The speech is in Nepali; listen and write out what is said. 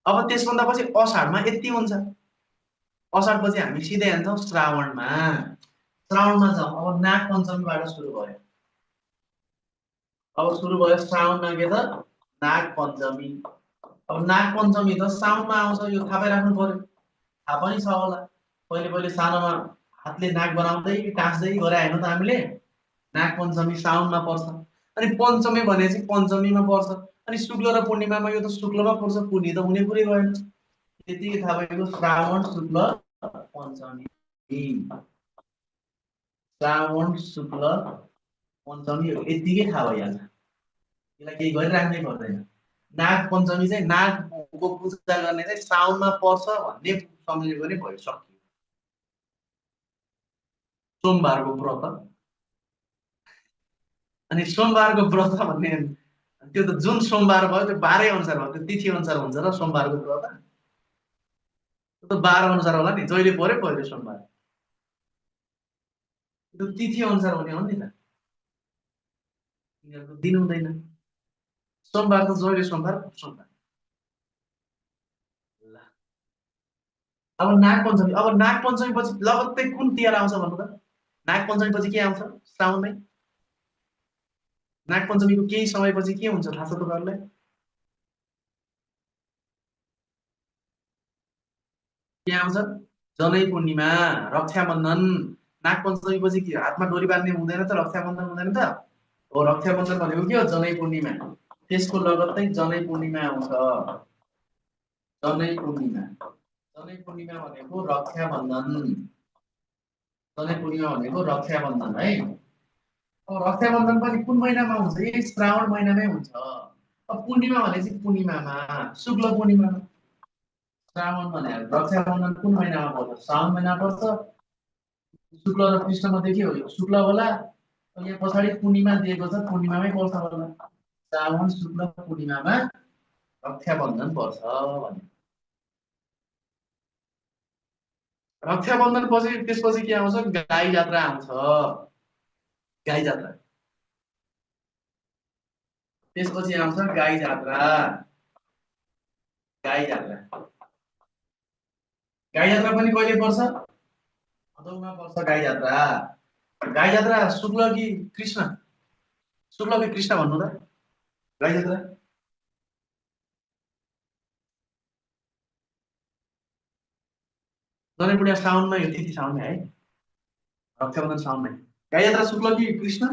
अब त्यसभन्दा पछि असाढमा यति हुन्छ। असाढपछि हामी सिधै जान्छौँ श्रावणमा। श्रावणमा जाउँ। अब नाग पञ्चमीबाट सुरु भयो। अब सुरु भयो श्रावणमा के त नाग पञ्चमी। अब नाग पञ्चमी त साउनमा आउँछ, यो थाहा पाइराख्नु पर्यो। थाहा पनि छ होला, पहिले पहिले सानोमा हातले नाग बनाउँदै टाँस्दै गरे होइन त हामीले। नाग पञ्चमी साउनमा पर्छ। अनि पञ्चमी भने चाहिँ पञ्चमीमा पर्छ। अनि शुक्ल र पूर्णिमामा यो त शुक्लमा पर्छ, पूर्णि त हुने कुरै भएन। त्यतिकै थाहा भएको श्रावण शुक्ल पञ्चमी। श्रावण शुक्ल पञ्चमी यतिकै थाहा भइहाल्छ, यसलाई केही गरिराख्नै पर्दैन। नाग पञ्चमी चाहिँ नागको पूजा गर्ने चाहिँ साउनमा पर्छ भन्ने सम्झियो भने भयो, सकियो। सोमबारको व्रत। अनि सोमबारको व्रत भन्ने त्यो त जुन सोमबार भयो त्यो बारै अनुसार भयो, त्यो तिथि अनुसार हुन्छ र सोमबारको व्रत त्यो त 12 अनुसार होला नि, जहिले पर्यो पहिलो सोमबार, त्यो तिथि अनुसार हुने हो नि त, यिनीहरूको दिन हुँदैन। सोमबार त जहिले सोमबार सोमबार। अब नाग पञ्चमी। अब नाग पञ्चमी पछि लगत्तै कुन तिहार आउँछ भन्नु त? नाग पञ्चमी पछि के आउँछ? श्रावणमै। नाग पञ्चमीको केही समयपछि के हुन्छ थाहा छ तपाईँहरूलाई? के आउँछ? जनै पूर्णिमा, रक्षाबन्धन। नाग पञ्चमी पछि के हातमा डोरी बाँध्ने हुँदैन त, रक्षाबन्धन हुँदैन त? हो, रक्षाबन्धन भनेको के हो? जनै पूर्णिमा। त्यसको लगत्तै जनै पूर्णिमा आउँछ। जनै पूर्णिमा। जनै पूर्णिमा भनेको रक्षाबन्धन। जनै पूर्णिमा भनेको रक्षाबन्धन है। अब रक्षाबन्धन पनि कुन महिनामा हुन्छ? यही श्रावण महिनामै हुन्छ। अब पूर्णिमा भने चाहिँ पूर्णिमामा, शुक्ल पूर्णिमामा। श्रावण भने रक्षाबन्धन कुन महिनामा पर्छ? श्रावण महिना पर्छ। शुक्ल र कृष्ण मध्ये के हो? शुक्ल होला। यहाँ पछाडि पूर्णिमा दिएको छ, पूर्णिमामै पर्छ होला। श्रावण शुक्ल पूर्णिमामा रक्षाबन्धन पर्छ भने। रक्षाबन्धन पछि त्यसपछि के आउँछ? गाई जात्रा आउँछ। गाई जात्रा। त्यसपछि आउँछ गाई जात्रा। गाई जात्रा। गाई जात्रा पनि कहिले पर्छ? भदौमा पर्छ गाई जात्रा। गाई जात्रा शुक्ल कि कृष्ण? शुक्ल कि कृष्ण भन्नु त? गाई जात्रा जनै पूर्णिमा साउनमा, यो तिथि साउनमा है। रक्षाबन्धन साउनमा। गाई जात्रा शुक्ल कि कृष्ण?